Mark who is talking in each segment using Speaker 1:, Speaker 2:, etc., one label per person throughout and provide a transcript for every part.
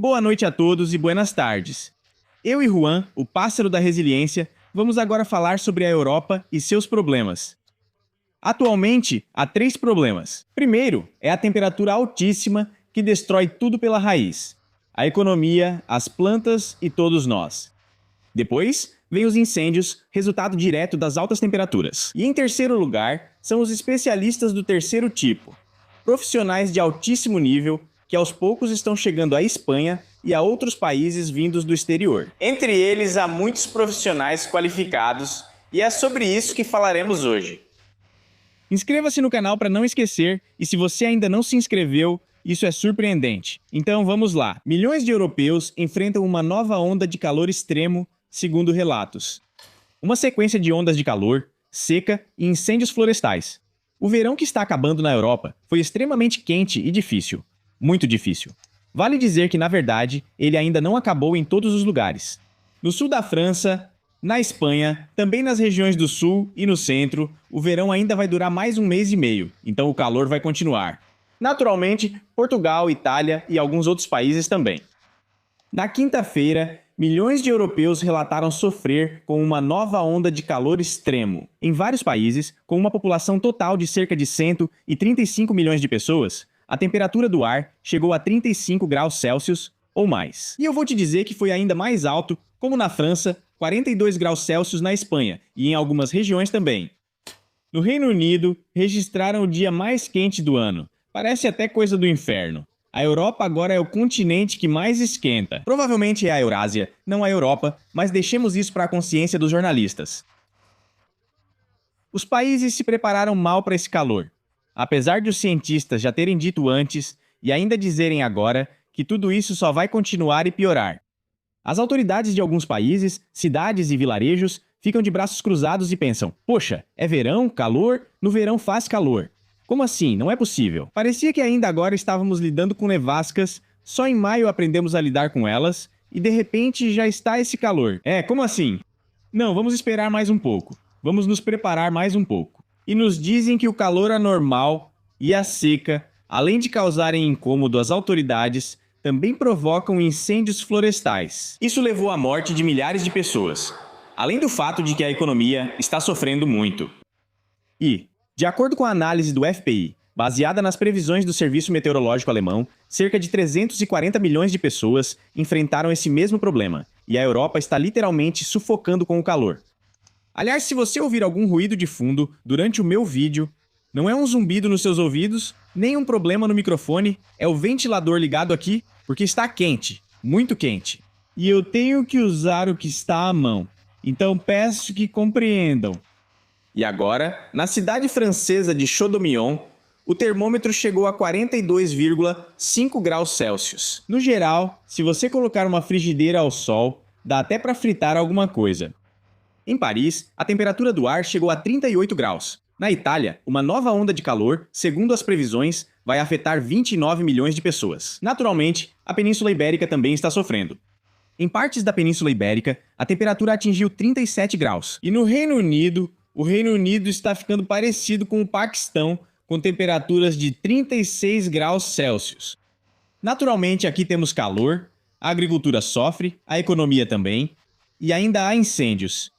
Speaker 1: Boa noite a todos e buenas tardes. Eu e Juan, o pássaro da resiliência, vamos agora falar sobre a Europa e seus problemas. Atualmente, há 3 problemas. Primeiro é a temperatura altíssima que destrói tudo pela raiz: a economia, as plantas e todos nós. Depois, vem os incêndios, resultado direto das altas temperaturas. E em terceiro lugar, são os especialistas do terceiro tipo, profissionais de altíssimo nível que aos poucos estão chegando à Espanha e a outros países vindos do exterior. Entre eles, há muitos profissionais qualificados e é sobre isso que falaremos hoje. Inscreva-se no canal para não esquecer, e se você ainda não se inscreveu, isso é surpreendente. Então vamos lá. Milhões de europeus enfrentam uma nova onda de calor extremo, segundo relatos. Uma sequência de ondas de calor, seca e incêndios florestais. O verão que está acabando na Europa foi extremamente quente e difícil. Muito difícil. Vale dizer que, na verdade, ele ainda não acabou em todos os lugares. No sul da França, na Espanha, também nas regiões do sul e no centro, o verão ainda vai durar mais 1 mês e meio, então o calor vai continuar. Naturalmente, Portugal, Itália e alguns outros países também. Na quinta-feira, milhões de europeus relataram sofrer com uma nova onda de calor extremo. Em vários países, com uma população total de cerca de 135 milhões de pessoas, a temperatura do ar chegou a 35 graus Celsius ou mais. E eu vou te dizer que foi ainda mais alto, como na França, 42 graus Celsius na Espanha e em algumas regiões também. No Reino Unido, registraram o dia mais quente do ano. Parece até coisa do inferno. A Europa agora é o continente que mais esquenta. Provavelmente é a Eurásia, não a Europa, mas deixemos isso para a consciência dos jornalistas. Os países se prepararam mal para esse calor. Apesar de os cientistas já terem dito antes e ainda dizerem agora que tudo isso só vai continuar e piorar. As autoridades de alguns países, cidades e vilarejos ficam de braços cruzados e pensam: poxa, é verão, calor, no verão faz calor. Como assim? Não é possível. Parecia que ainda agora estávamos lidando com nevascas, só em maio aprendemos a lidar com elas, e de repente já está esse calor. Como assim? Não, vamos esperar mais um pouco. Vamos nos preparar mais um pouco. E nos dizem que o calor anormal e a seca, além de causarem incômodo às autoridades, também provocam incêndios florestais. Isso levou à morte de milhares de pessoas, além do fato de que a economia está sofrendo muito. E, de acordo com a análise do FPI, baseada nas previsões do Serviço Meteorológico Alemão, cerca de 340 milhões de pessoas enfrentaram esse mesmo problema, e a Europa está literalmente sufocando com o calor. Aliás, se você ouvir algum ruído de fundo durante o meu vídeo, não é um zumbido nos seus ouvidos, nem um problema no microfone, é o ventilador ligado aqui, porque está quente, muito quente. E eu tenho que usar o que está à mão, então peço que compreendam. E agora, na cidade francesa de Chaudomillon, o termômetro chegou a 42,5 graus Celsius. No geral, se você colocar uma frigideira ao sol, dá até para fritar alguma coisa. Em Paris, a temperatura do ar chegou a 38 graus. Na Itália, uma nova onda de calor, segundo as previsões, vai afetar 29 milhões de pessoas. Naturalmente, a Península Ibérica também está sofrendo. Em partes da Península Ibérica, a temperatura atingiu 37 graus. E no Reino Unido, o Reino Unido está ficando parecido com o Paquistão, com temperaturas de 36 graus Celsius. Naturalmente, aqui temos calor, a agricultura sofre, a economia também, e ainda há incêndios.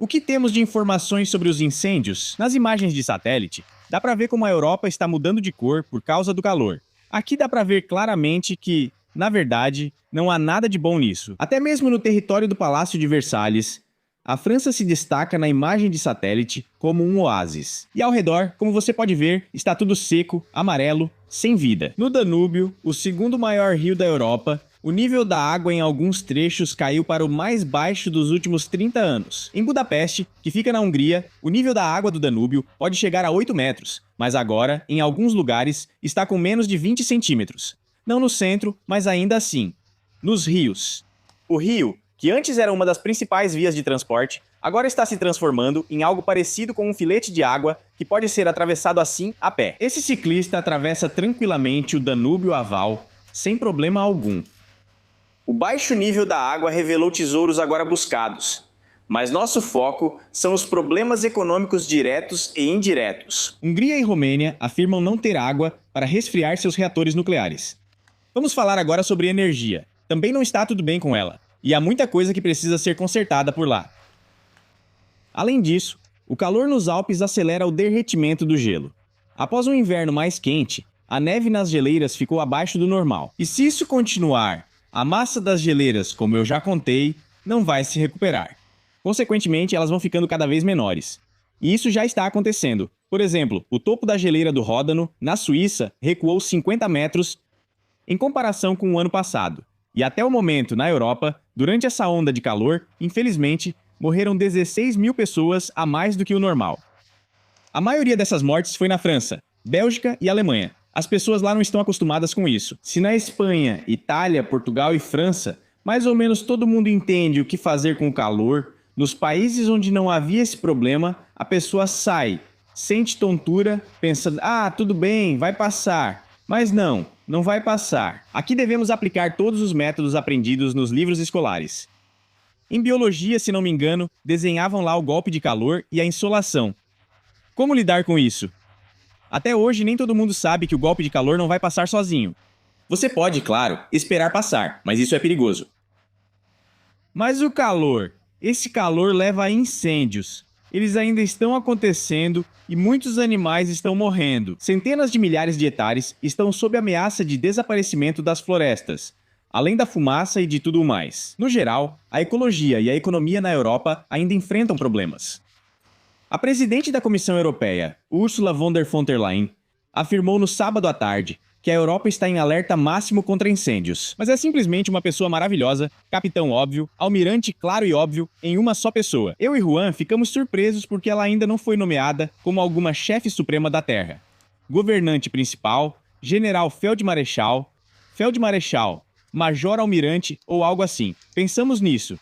Speaker 1: O que temos de informações sobre os incêndios? Nas imagens de satélite, dá para ver como a Europa está mudando de cor por causa do calor. Aqui dá para ver claramente que, na verdade, não há nada de bom nisso. Até mesmo no território do Palácio de Versalhes, a França se destaca na imagem de satélite como um oásis. E ao redor, como você pode ver, está tudo seco, amarelo, sem vida. No Danúbio, o segundo maior rio da Europa, o nível da água em alguns trechos caiu para o mais baixo dos últimos 30 anos. Em Budapeste, que fica na Hungria, o nível da água do Danúbio pode chegar a 8 metros, mas agora, em alguns lugares, está com menos de 20 centímetros. Não no centro, mas ainda assim. Nos rios. O rio, que antes era uma das principais vias de transporte, agora está se transformando em algo parecido com um filete de água que pode ser atravessado assim a pé. Esse ciclista atravessa tranquilamente o Danúbio Aval, sem problema algum. O baixo nível da água revelou tesouros agora buscados, mas nosso foco são os problemas econômicos diretos e indiretos. Hungria e Romênia afirmam não ter água para resfriar seus reatores nucleares. Vamos falar agora sobre energia. também não está tudo bem com ela, e há muita coisa que precisa ser consertada por lá. Além disso, o calor nos Alpes acelera o derretimento do gelo. Após um inverno mais quente, a neve nas geleiras ficou abaixo do normal. E se isso continuar, a massa das geleiras, como eu já contei, não vai se recuperar. Consequentemente, elas vão ficando cada vez menores. E isso já está acontecendo. Por exemplo, o topo da geleira do Ródano, na Suíça, recuou 50 metros em comparação com o ano passado. E até o momento, na Europa, durante essa onda de calor, infelizmente, morreram 16 mil pessoas a mais do que o normal. A maioria dessas mortes foi na França, Bélgica e Alemanha. As pessoas lá não estão acostumadas com isso. Se na Espanha, Itália, Portugal e França, mais ou menos todo mundo entende o que fazer com o calor, nos países onde não havia esse problema, a pessoa sai, sente tontura, pensa, tudo bem, vai passar. Mas não vai passar. Aqui devemos aplicar todos os métodos aprendidos nos livros escolares. Em biologia, se não me engano, desenhavam lá o golpe de calor e a insolação. Como lidar com isso? Até hoje, nem todo mundo sabe que o golpe de calor não vai passar sozinho. Você pode, claro, esperar passar, mas isso é perigoso. Mas o calor? Esse calor leva a incêndios. Eles ainda estão acontecendo e muitos animais estão morrendo. Centenas de milhares de hectares estão sob ameaça de desaparecimento das florestas, além da fumaça e de tudo mais. No geral, a ecologia e a economia na Europa ainda enfrentam problemas. A presidente da Comissão Europeia, Ursula von der Leyen, afirmou no sábado à tarde que a Europa está em alerta máximo contra incêndios. Mas é simplesmente uma pessoa maravilhosa, capitão óbvio, almirante claro e óbvio, em uma só pessoa. Eu e Juan ficamos surpresos porque ela ainda não foi nomeada como alguma chefe suprema da Terra. Governante principal, general feldmarechal, major-almirante ou algo assim. Pensamos nisso.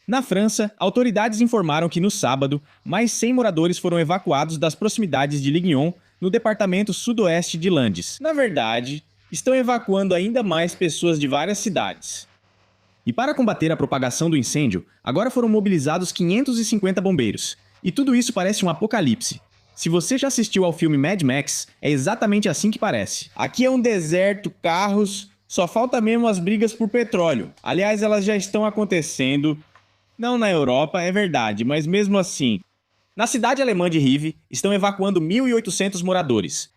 Speaker 1: Na França, autoridades informaram que no sábado, mais 100 moradores foram evacuados das proximidades de Lignon, no departamento sudoeste de Landes. Na verdade, estão evacuando ainda mais pessoas de várias cidades. E para combater a propagação do incêndio, agora foram mobilizados 550 bombeiros. E tudo isso parece um apocalipse. Se você já assistiu ao filme Mad Max, é exatamente assim que parece. Aqui é um deserto, carros, só falta mesmo as brigas por petróleo. Aliás, elas já estão acontecendo. Não na Europa, é verdade, mas mesmo assim. Na cidade alemã de Rive, estão evacuando 1.800 moradores.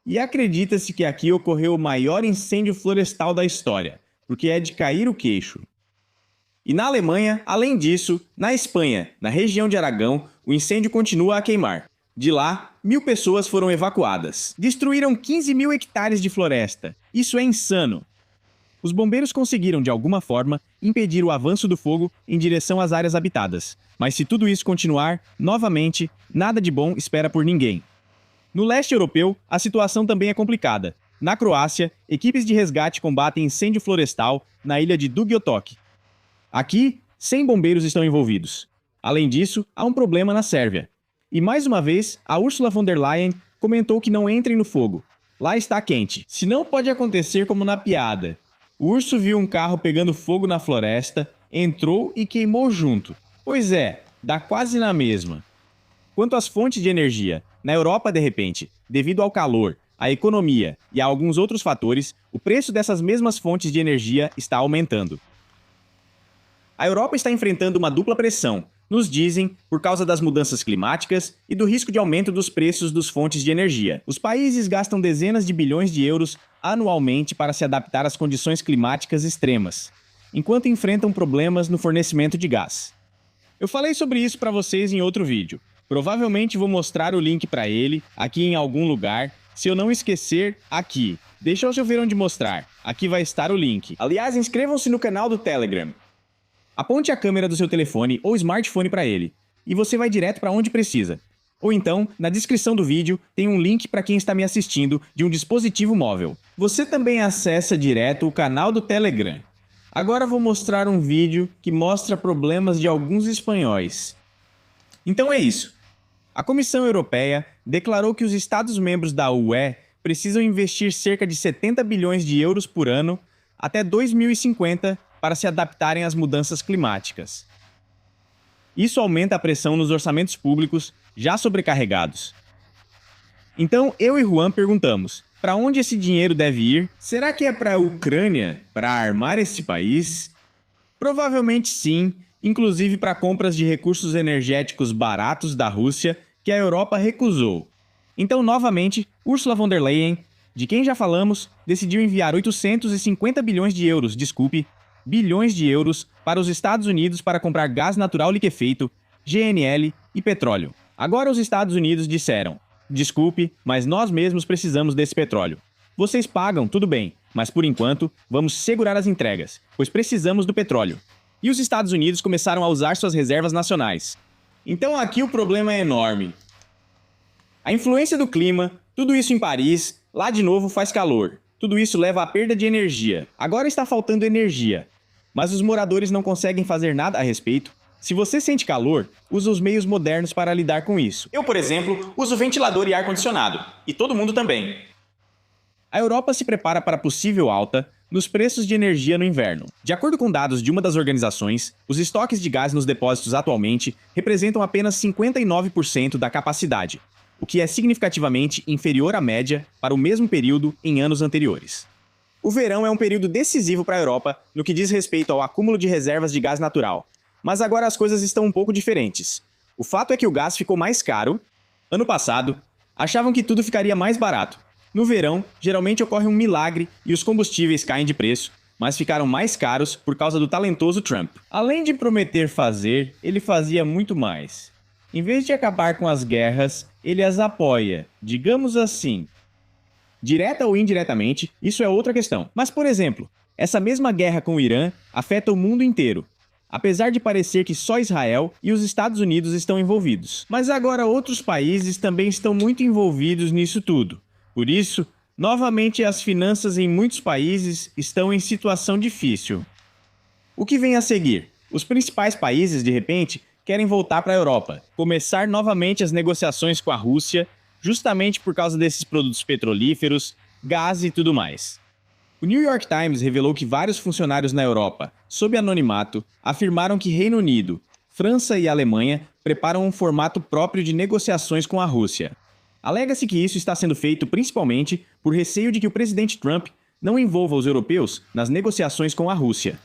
Speaker 1: E acredita-se que aqui ocorreu o maior incêndio florestal da história, porque é de cair o queixo. E na Alemanha, além disso, na Espanha, na região de Aragão, o incêndio continua a queimar. De lá, 1.000 pessoas foram evacuadas. Destruíram 15 mil hectares de floresta. Isso é insano. Os bombeiros conseguiram, de alguma forma, impedir o avanço do fogo em direção às áreas habitadas. Mas se tudo isso continuar, novamente, nada de bom espera por ninguém. No leste europeu, a situação também é complicada. Na Croácia, equipes de resgate combatem incêndio florestal na ilha de Dugi Otok. Aqui, 100 bombeiros estão envolvidos. Além disso, há um problema na Sérvia. E mais uma vez, a Ursula von der Leyen comentou que não entrem no fogo. Lá está quente. Se não pode acontecer como na piada. O urso viu um carro pegando fogo na floresta, entrou e queimou junto. Pois é, dá quase na mesma. Quanto às fontes de energia, na Europa, de repente, devido ao calor, à economia e a alguns outros fatores, o preço dessas mesmas fontes de energia está aumentando. A Europa está enfrentando uma dupla pressão, nos dizem, por causa das mudanças climáticas e do risco de aumento dos preços das fontes de energia. Os países gastam dezenas de bilhões de euros anualmente para se adaptar às condições climáticas extremas, enquanto enfrentam problemas no fornecimento de gás. Eu falei sobre isso para vocês em outro vídeo. Provavelmente vou mostrar o link para ele aqui em algum lugar, se eu não esquecer, aqui. Deixa eu ver onde mostrar. Aqui vai estar o link. Aliás, inscrevam-se no canal do Telegram. Aponte a câmera do seu telefone ou smartphone para ele, e você vai direto para onde precisa. Ou então, na descrição do vídeo, tem um link para quem está me assistindo de um dispositivo móvel. Você também acessa direto o canal do Telegram. Agora vou mostrar um vídeo que mostra problemas de alguns espanhóis. Então é isso. A Comissão Europeia declarou que os Estados-membros da UE precisam investir cerca de 70 bilhões de euros por ano até 2050 para se adaptarem às mudanças climáticas. Isso aumenta a pressão nos orçamentos públicos já sobrecarregados. Então, eu e Juan perguntamos, Para onde esse dinheiro deve ir? Será que é para a Ucrânia, para armar esse país? Provavelmente sim, inclusive para compras de recursos energéticos baratos da Rússia, que a Europa recusou. Então, novamente, Ursula von der Leyen, de quem já falamos, decidiu enviar 850 bilhões de euros para os Estados Unidos para comprar gás natural liquefeito, GNL e petróleo. Agora os Estados Unidos disseram: desculpe, mas nós mesmos precisamos desse petróleo. Vocês pagam, tudo bem, mas por enquanto vamos segurar as entregas, pois precisamos do petróleo. E os Estados Unidos começaram a usar suas reservas nacionais. Então aqui o problema é enorme. A influência do clima, tudo isso em Paris, lá de novo faz calor. Tudo isso leva à perda de energia. Agora está faltando energia. Mas os moradores não conseguem fazer nada a respeito. Se você sente calor, usa os meios modernos para lidar com isso. Eu, por exemplo, uso ventilador e ar-condicionado. E todo mundo também. A Europa se prepara para possível alta nos preços de energia no inverno. De acordo com dados de uma das organizações, os estoques de gás nos depósitos atualmente representam apenas 59% da capacidade, o que é significativamente inferior à média para o mesmo período em anos anteriores. O verão é um período decisivo para a Europa no que diz respeito ao acúmulo de reservas de gás natural, mas agora as coisas estão um pouco diferentes. O fato é que o gás ficou mais caro. Ano passado, achavam que tudo ficaria mais barato. No verão, geralmente ocorre um milagre e os combustíveis caem de preço, mas ficaram mais caros por causa do talentoso Trump. Além de prometer fazer, ele fazia muito mais. Em vez de acabar com as guerras, ele as apoia, digamos assim. Direta ou indiretamente, isso é outra questão. Mas, por exemplo, essa mesma guerra com o Irã afeta o mundo inteiro, apesar de parecer que só Israel e os Estados Unidos estão envolvidos. Mas agora outros países também estão muito envolvidos nisso tudo. Por isso, novamente as finanças em muitos países estão em situação difícil. O que vem a seguir? Os principais países, de repente, querem voltar para a Europa, começar novamente as negociações com a Rússia, justamente por causa desses produtos petrolíferos, gás e tudo mais. O New York Times revelou que vários funcionários na Europa, sob anonimato, afirmaram que Reino Unido, França e Alemanha preparam um formato próprio de negociações com a Rússia. Alega-se que isso está sendo feito principalmente por receio de que o presidente Trump não envolva os europeus nas negociações com a Rússia.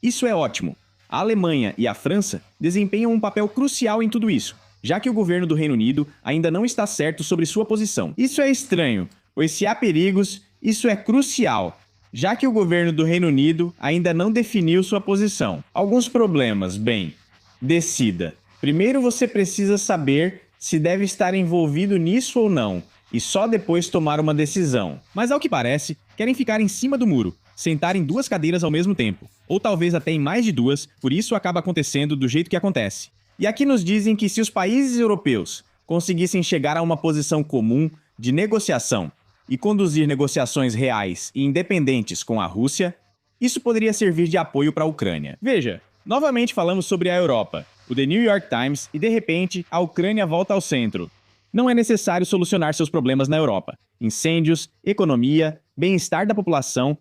Speaker 1: Isso é ótimo. A Alemanha e a França desempenham um papel crucial em tudo isso, já que o governo do Reino Unido ainda não está certo sobre sua posição. Isso é estranho, pois se há perigos, isso é crucial, já que o governo do Reino Unido ainda não definiu sua posição. Alguns problemas, bem, decida. Primeiro você precisa saber se deve estar envolvido nisso ou não, e só depois tomar uma decisão. Mas ao que parece, querem ficar em cima do muro, sentar em duas cadeiras ao mesmo tempo, ou talvez até em mais de duas, por isso acaba acontecendo do jeito que acontece. E aqui nos dizem que se os países europeus conseguissem chegar a uma posição comum de negociação e conduzir negociações reais e independentes com a Rússia, isso poderia servir de apoio para a Ucrânia. Veja, novamente falamos sobre a Europa, o The New York Times, e de repente a Ucrânia volta ao centro. Não é necessário solucionar seus problemas na Europa. Incêndios, economia, bem-estar da população.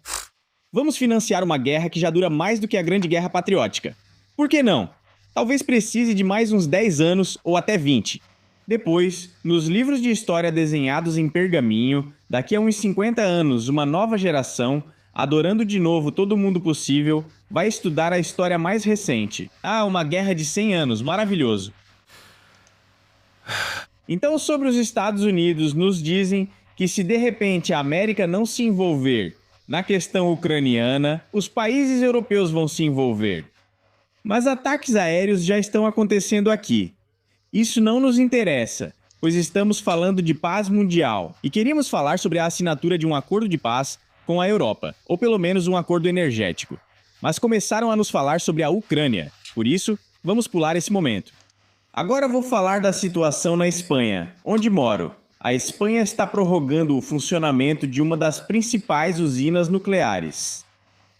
Speaker 1: Vamos financiar uma guerra que já dura mais do que a Grande Guerra Patriótica. Por que não? Talvez precise de mais uns 10 anos ou até 20. Depois, nos livros de história desenhados em pergaminho, daqui a uns 50 anos, uma nova geração, adorando de novo todo mundo possível, vai estudar a história mais recente. Ah, uma guerra de 100 anos, maravilhoso. Então, sobre os Estados Unidos, nos dizem que se de repente a América não se envolver na questão ucraniana, os países europeus vão se envolver. Mas ataques aéreos já estão acontecendo aqui. Isso não nos interessa, pois estamos falando de paz mundial e queríamos falar sobre a assinatura de um acordo de paz com a Europa, ou pelo menos um acordo energético. Mas começaram a nos falar sobre a Ucrânia, por isso, vamos pular esse momento. Agora vou falar da situação na Espanha, onde moro. A Espanha está prorrogando o funcionamento de uma das principais usinas nucleares.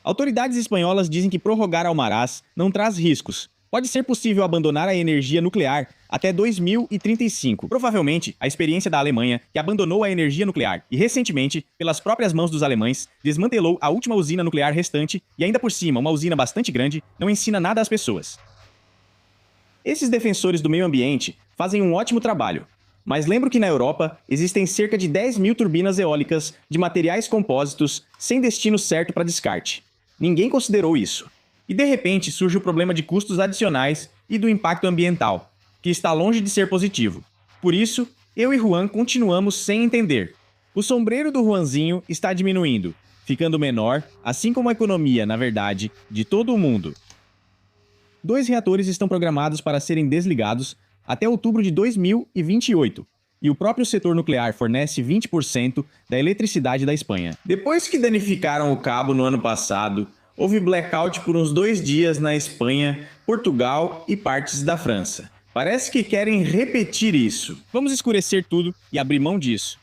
Speaker 1: Autoridades espanholas dizem que prorrogar Almaraz não traz riscos. Pode ser possível abandonar a energia nuclear até 2035. Provavelmente, a experiência da Alemanha, que abandonou a energia nuclear e recentemente, pelas próprias mãos dos alemães, desmantelou a última usina nuclear restante e ainda por cima uma usina bastante grande, não ensina nada às pessoas. Esses defensores do meio ambiente fazem um ótimo trabalho. Mas lembro que na Europa existem cerca de 10.000 turbinas eólicas de materiais compósitos sem destino certo para descarte. Ninguém considerou isso. E de repente surge o problema de custos adicionais e do impacto ambiental, que está longe de ser positivo. Por isso, eu e Juan continuamos sem entender. O sombreiro do Juanzinho está diminuindo, ficando menor, assim como a economia, na verdade, de todo o mundo. 2 reatores estão programados para serem desligados até outubro de 2028, e o próprio setor nuclear fornece 20% da eletricidade da Espanha. Depois que danificaram o cabo no ano passado, houve blackout por uns 2 dias na Espanha, Portugal e partes da França. Parece que querem repetir isso. Vamos escurecer tudo e abrir mão disso.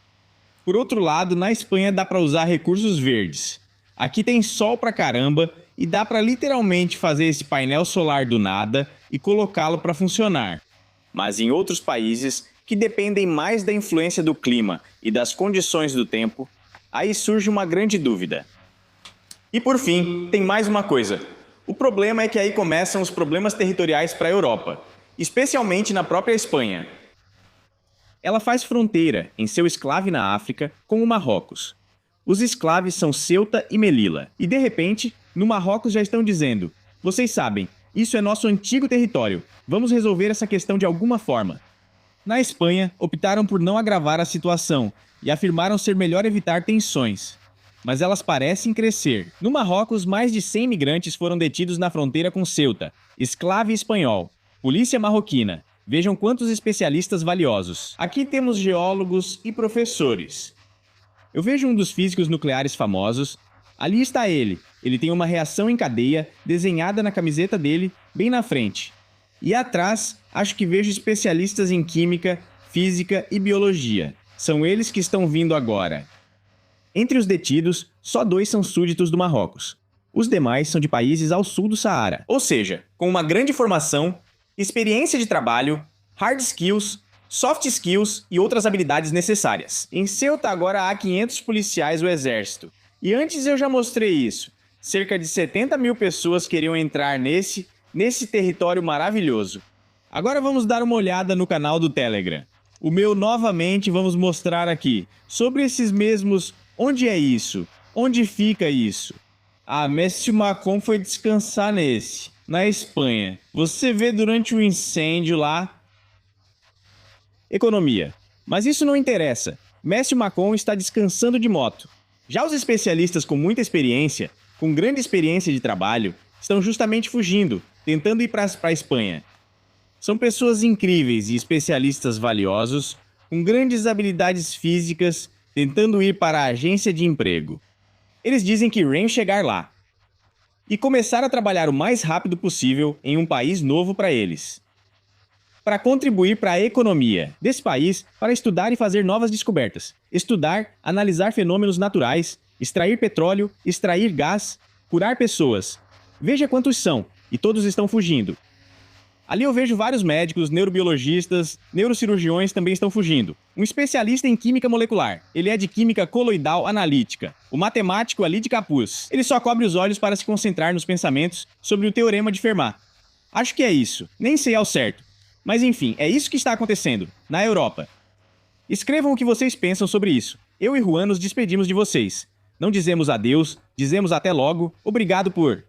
Speaker 1: Por outro lado, na Espanha dá para usar recursos verdes. Aqui tem sol pra caramba e dá para literalmente fazer esse painel solar do nada e colocá-lo para funcionar. Mas em outros países, que dependem mais da influência do clima e das condições do tempo, aí surge uma grande dúvida. E por fim, tem mais uma coisa. O problema é que aí começam os problemas territoriais para a Europa, especialmente na própria Espanha. Ela faz fronteira, em seu esclave na África, com o Marrocos. Os esclaves são Ceuta e Melilla, e de repente, no Marrocos já estão dizendo: vocês sabem, isso é nosso antigo território, vamos resolver essa questão de alguma forma. Na Espanha, optaram por não agravar a situação e afirmaram ser melhor evitar tensões. Mas elas parecem crescer. No Marrocos, mais de 100 imigrantes foram detidos na fronteira com Ceuta, esclave espanhol, polícia marroquina. Vejam quantos especialistas valiosos. Aqui temos geólogos e professores. Eu vejo um dos físicos nucleares famosos. Ali está ele. Ele tem uma reação em cadeia desenhada na camiseta dele, bem na frente. E atrás, acho que vejo especialistas em química, física e biologia. São eles que estão vindo agora. Entre os detidos, só 2 são súditos do Marrocos. Os demais são de países ao sul do Saara. Ou seja, com uma grande formação, experiência de trabalho, hard skills, soft skills e outras habilidades necessárias. Em Ceuta agora há 500 policiais do exército. E antes eu já mostrei isso. Cerca de 70.000 pessoas queriam entrar nesse território maravilhoso. Agora vamos dar uma olhada no canal do Telegram. O meu novamente vamos mostrar aqui. Sobre esses mesmos... Onde é isso? Onde fica isso? Ah, Mestre Macron foi descansar nesse. Na Espanha. Você vê durante o incêndio lá... Economia. Mas isso não interessa. Mestre Macron está descansando de moto. Já os especialistas com muita experiência, com grande experiência de trabalho, estão justamente fugindo, tentando ir para a Espanha. São pessoas incríveis e especialistas valiosos, com grandes habilidades físicas, tentando ir para a agência de emprego. Eles dizem que irão chegar lá e começar a trabalhar o mais rápido possível em um país novo para eles, para contribuir para a economia desse país, para estudar e fazer novas descobertas, estudar, analisar fenômenos naturais, extrair petróleo, extrair gás, curar pessoas. Veja quantos são, e todos estão fugindo. Ali eu vejo vários médicos, neurobiologistas, neurocirurgiões também estão fugindo. Um especialista em química molecular. Ele é de química coloidal analítica. O matemático ali de capuz. Ele só cobre os olhos para se concentrar nos pensamentos sobre o teorema de Fermat. Acho que é isso. Nem sei ao certo. Mas enfim, é isso que está acontecendo, na Europa. Escrevam o que vocês pensam sobre isso. Eu e Juan nos despedimos de vocês. Não dizemos adeus, dizemos até logo. Obrigado por...